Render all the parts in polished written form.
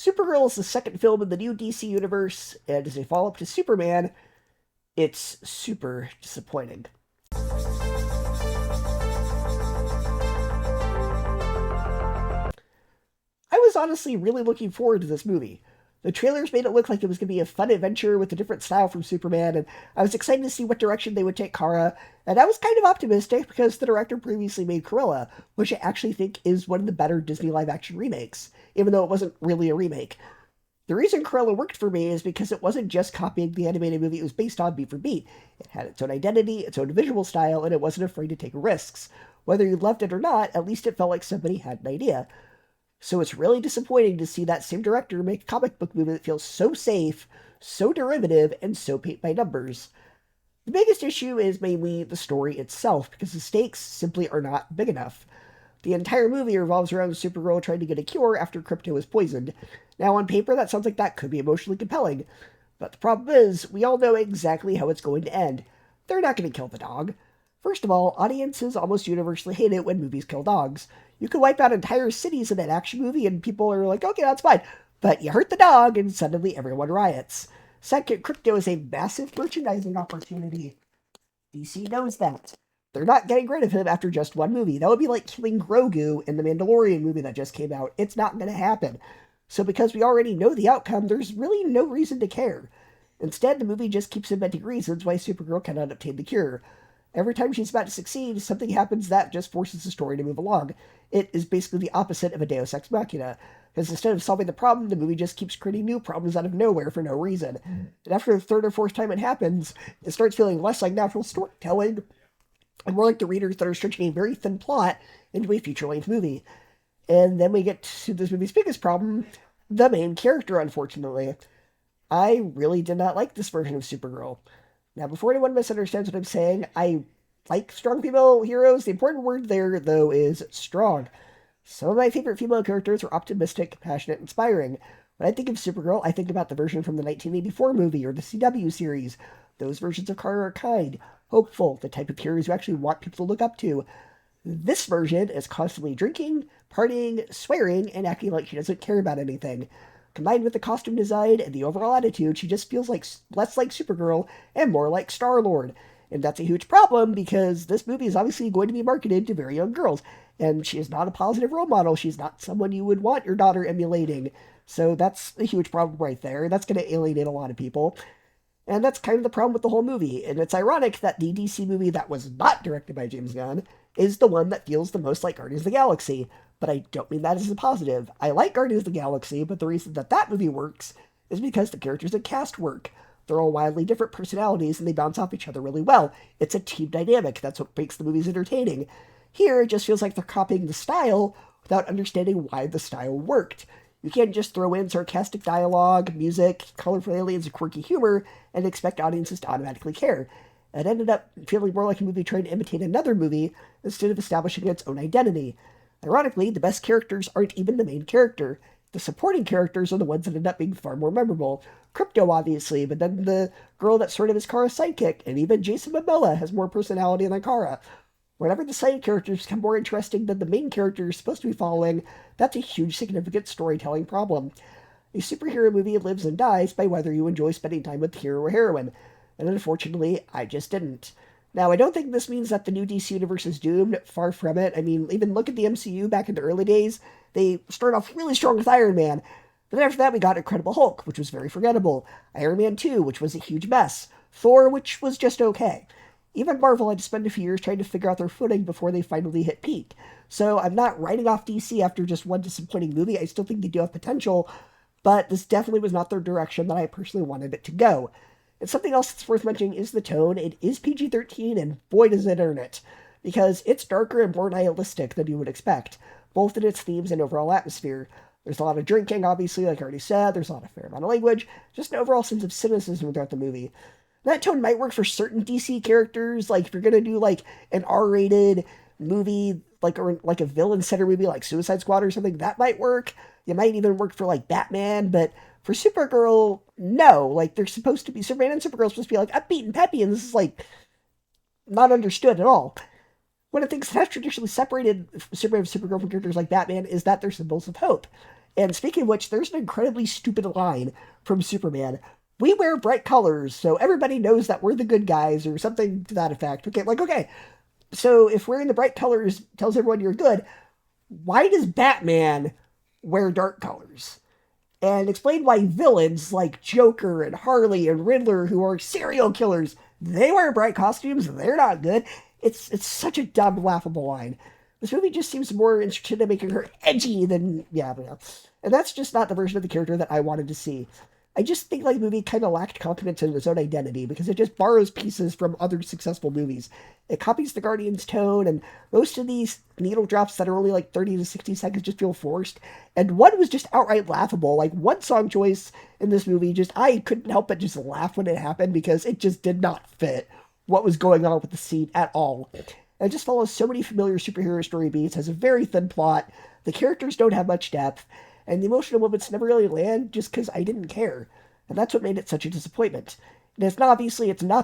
Supergirl is the second film in the new DC universe, and as a follow-up to Superman, it's super disappointing. I was honestly really looking forward to this movie. The trailers made it look like it was going to be a fun adventure with a different style from Superman, and I was excited to see what direction they would take Kara, and I was kind of optimistic because the director previously made Cruella, which I actually think is one of the better Disney live-action remakes, even though it wasn't really a remake. The reason Cruella worked for me is because it wasn't just copying the animated movie it was based on beat for beat. It had its own identity, its own visual style, and it wasn't afraid to take risks. Whether you loved it or not, at least it felt like somebody had an idea. So it's really disappointing to see that same director make a comic book movie that feels so safe, so derivative, and so paint by numbers. The biggest issue is mainly the story itself, because the stakes simply are not big enough. The entire movie revolves around Supergirl trying to get a cure after Krypto is poisoned. Now, on paper, that sounds like that could be emotionally compelling. But the problem is, we all know exactly how it's going to end. They're not going to kill the dog. First of all, audiences almost universally hate it when movies kill dogs. You could wipe out entire cities in an action movie and people are like, okay, that's fine. But you hurt the dog and suddenly everyone riots. Second, Krypto is a massive merchandising opportunity. DC knows that. They're not getting rid of him after just one movie. That would be like killing Grogu in the Mandalorian movie that just came out. It's not going to happen. So because we already know the outcome, there's really no reason to care. Instead, the movie just keeps inventing reasons why Supergirl cannot obtain the cure. Every time she's about to succeed, something happens that just forces the story to move along. It is basically the opposite of a Deus Ex Machina, because instead of solving the problem, the movie just keeps creating new problems out of nowhere for no reason. And after the third or fourth time it happens, it starts feeling less like natural storytelling, and more like the readers that are stretching a very thin plot into a feature-length movie. And then we get to this movie's biggest problem, the main character, unfortunately. I really did not like this version of Supergirl. Now, before anyone misunderstands what I'm saying, I like strong female heroes. The important word there, though, is strong. Some of my favorite female characters are optimistic, compassionate, inspiring. When I think of Supergirl, I think about the version from the 1984 movie or the CW series. Those versions of Kara are kind, hopeful, the type of heroes you actually want people to look up to. This version is constantly drinking, partying, swearing, and acting like she doesn't care about anything. Combined with the costume design and the overall attitude, she just feels like less like Supergirl and more like Star-Lord. And that's a huge problem because this movie is obviously going to be marketed to very young girls. And she is not a positive role model. She's not someone you would want your daughter emulating. So that's a huge problem right there. That's going to alienate a lot of people. And that's kind of the problem with the whole movie. And it's ironic that the DC movie that was not directed by James Gunn is the one that feels the most like Guardians of the Galaxy. But I don't mean that as a positive. I like Guardians of the Galaxy, but the reason that that movie works is because the characters and cast work. They're all wildly different personalities, and they bounce off each other really well. It's a team dynamic. That's what makes the movies entertaining. Here, it just feels like they're copying the style without understanding why the style worked. You can't just throw in sarcastic dialogue, music, colorful aliens, and quirky humor and expect audiences to automatically care. It ended up feeling more like a movie trying to imitate another movie instead of establishing its own identity. Ironically, the best characters aren't even the main character. The supporting characters are the ones that end up being far more memorable. Krypto, obviously, but then the girl that sort of is Kara's sidekick, and even Jason Momoa has more personality than Kara. Whenever the side characters become more interesting than the main character is supposed to be following, that's a huge significant storytelling problem. A superhero movie lives and dies by whether you enjoy spending time with the hero or heroine, and unfortunately, I just didn't. Now, I don't think this means that the new DC universe is doomed. Far from it. I mean, even look at the MCU back in the early days. They started off really strong with Iron Man. But then after that, we got Incredible Hulk, which was very forgettable. Iron Man 2, which was a huge mess. Thor, which was just okay. Even Marvel had to spend a few years trying to figure out their footing before they finally hit peak. So I'm not writing off DC after just one disappointing movie. I still think they do have potential, but this definitely was not their direction that I personally wanted it to go. And something else that's worth mentioning is the tone. It is PG-13, and boy does it earn it. Because it's darker and more nihilistic than you would expect, both in its themes and overall atmosphere. There's a lot of drinking, obviously, like I already said. There's a lot of fair amount of language. Just an overall sense of cynicism throughout the movie. That tone might work for certain DC characters. Like, if you're going to do, like, an R-rated movie, or a villain-centered movie like Suicide Squad or something, that might work. It might even work for, like, Batman, but for Supergirl, no. Like, they're supposed to be, Superman and Supergirl are supposed to be, like, upbeat and peppy, and this is, like, not understood at all. One of the things that has traditionally separated Superman and Supergirl from characters like Batman is that they're symbols of hope. And speaking of which, there's an incredibly stupid line from Superman. We wear bright colors, so everybody knows that we're the good guys, or something to that effect. Okay, like, okay, so if wearing the bright colors tells everyone you're good, why does Batman wear dark colors? And explain why villains like Joker and Harley and Riddler, who are serial killers, they wear bright costumes, they're not good. It's such a dumb, laughable line. This movie just seems more interested in making her edgy than, yeah, but yeah. And that's just not the version of the character that I wanted to see. I just think like the movie kind of lacked confidence in its own identity because it just borrows pieces from other successful movies. It copies the Guardian's tone, and most of these needle drops that are only like 30 to 60 seconds just feel forced. And one was just outright laughable. Like one song choice in this movie, just I couldn't help but just laugh when it happened because it just did not fit what was going on with the scene at all. And it just follows so many familiar superhero story beats, has a very thin plot, the characters don't have much depth, and the emotional moments never really land just because I didn't care. And that's what made it such a disappointment. And it's not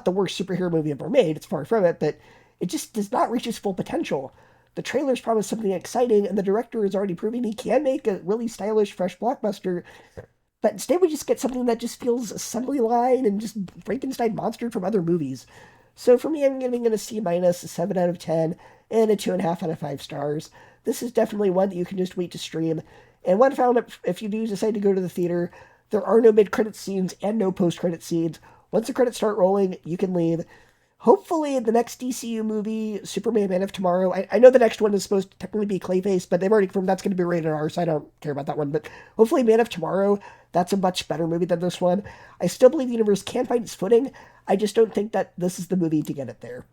the worst superhero movie ever made, it's far from it, but it just does not reach its full potential. The trailers promise something exciting, and the director is already proving he can make a really stylish, fresh blockbuster, but instead we just get something that just feels assembly line and just Frankenstein monster from other movies. So for me, I'm giving it a C minus, a 7 out of 10, and a 2.5 out of 5 stars. This is definitely one that you can just wait to stream. And one found out if you do decide to go to the theater, there are no mid-credit scenes and no post-credit scenes. Once the credits start rolling, you can leave. Hopefully, the next DCU movie, Superman Man of Tomorrow, I know the next one is supposed to technically be Clayface, but they've already confirmed that's going to be rated R, so I don't care about that one. But hopefully, Man of Tomorrow, that's a much better movie than this one. I still believe the universe can find its footing. I just don't think that this is the movie to get it there.